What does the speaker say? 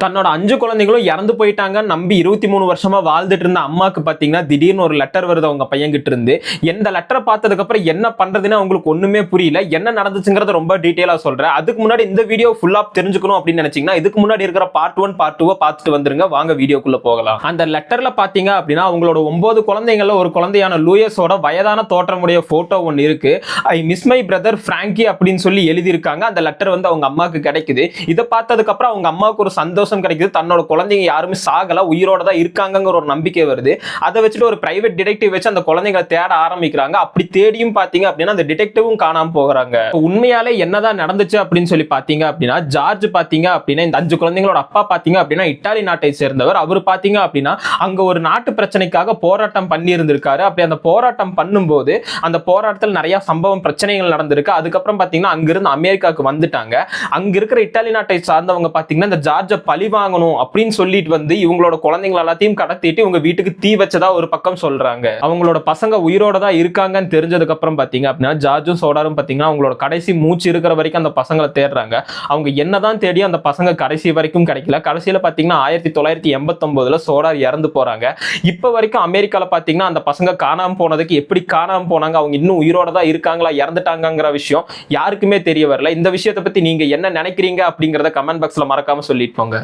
தன்னோட 5 குழந்தைகளும் இறந்து போயிட்டாங்க நம்பி 23 வருஷமா வாழ்ந்துட்டு இருந்த அம்மாக்கு பாத்தீங்கன்னா திடீர்னு ஒரு லெட்டர் வருது அவங்க பையன் கிட்ட இருந்து. எந்த லெட்டரை பார்த்ததுக்கு அப்புறம் என்ன பண்றதுன்னு அவங்களுக்கு ஒண்ணுமே புரியல. என்ன நடந்துச்சுங்கிறத ரொம்ப டீடைலா சொல்றேன். அதுக்கு முன்னாடி இந்த வீடியோ ஃபுல்லா தெரிஞ்சுக்கணும் அப்படின்னு நினைச்சீங்கன்னா இதுக்கு முன்னாடி இருக்கிற பார்ட் 1 பார்ட் 2 பார்த்துட்டு வந்துருங்க. வாங்க வீடியோக்குள்ள போகலாம். அந்த லெட்டர்ல பாத்தீங்க அப்படின்னா அவங்களோட 9 குழந்தைங்கள்ல ஒரு குழந்தையான லூயஸோட வயதான தோற்றமுடைய போட்டோ ஒன்னு இருக்கு. I miss my brother franking அப்படின்னு சொல்லி எழுதி இருக்காங்க. அந்த லெட்டர் வந்து அவங்க அம்மாக்கு கிடைக்குது. இதை பார்த்ததுக்கு அப்புறம் அவங்க அம்மாவுக்கு ஒரு சந்தோஷம் கிடைக்குது. தன்னோட குழந்தைங்க யாருமே சாகல, உயிரோட தான் இருக்காங்கங்கிற ஒரு நம்பிக்கை வருது. அதை வச்சுட்டு ஒரு பிரைவேட் டிடெக்டிவ் வச்சு அந்த குழந்தைகளை தேட ஆரம்பிக்கிறாங்க. அப்படி தேடியும் பாத்தீங்க அப்படின்னா அந்த டிடெக்டிவும் காணாம போகிறாங்க. உண்மையாலே என்னதான் நடந்துச்சு அப்படின்னு சொல்லி பாத்தீங்க அப்படின்னா ஜார்ஜ் பாத்தீங்க அப்படின்னா இந்த 5 குழந்தைங்களோட அப்பா பாத்தீங்க அப்படின்னா இத்தாலி நாட்டை சேர்ந்தவர். அவர் பாத்தீங்க அப்படின்னா அங்க ஒரு நாட்டு பிரச்சனைக்காக போராட்டம் பண்ணி இருந்திருக்காரு. அப்படி அந்த போராட்டம் பண்ணும்போது அந்த போராட்டத்தில் நிறைய சம்பவம் பிரச்சனைகள் நடந்திருக்கு. அதுக்கப்புறம் பாத்தீங்கன்னா அங்கிருந்து அமெரிக்காவுக்கு வந்துட்டாங்க. அங்க இருக்கிற இத்தாலி நாட்டை சார்ந்தவங்க பாத்தீங்கன்னா இந்த ஜார்ஜை பழி வாங்கணும் அப்படின்னு சொல்லிட்டு வந்து இவங்களோட குழந்தைகள் எல்லாத்தையும் கடத்திட்டு இவங்க வீட்டுக்கு தீ வச்சதா ஒரு பக்கம் சொல்றாங்க. அவங்களோட பசங்க உயிரோட தான் இருக்காங்கன்னு தெரிஞ்சதுக்கு அப்புறம் பாத்தீங்க அப்படின்னா ஜார்ஜும் சோடாரும் பாத்தீங்கன்னா அவங்களோட கடைசி மூச்சு இருக்கிற வரைக்கும் அந்த பசங்களை தேடுறாங்க. அவங்க என்னதான் தேடி அந்த பசங்க கடைசி வரைக்கும் கிடைக்கல. கடைசியில பாத்தீங்கன்னா 1989 சோடார் இறந்து போறாங்க. இப்ப வரைக்கும் அமெரிக்கால பாத்தீங்கன்னா அந்த பசங்க காணாம போனதுக்கு எப்படி காணாம போனாங்க, அவங்க இன்னும் உயிரோட தான் இருக்காங்களா இறந்துட்டாங்கிற விஷயம் யாருக்குமே தெரிய வரல. இந்த விஷயத்தை பத்தி நீங்க என்ன நினைக்கிறீங்க அப்படிங்கறத கமெண்ட் பாக்ஸ்ல மறக்காம சொல்லிட்டு போங்க.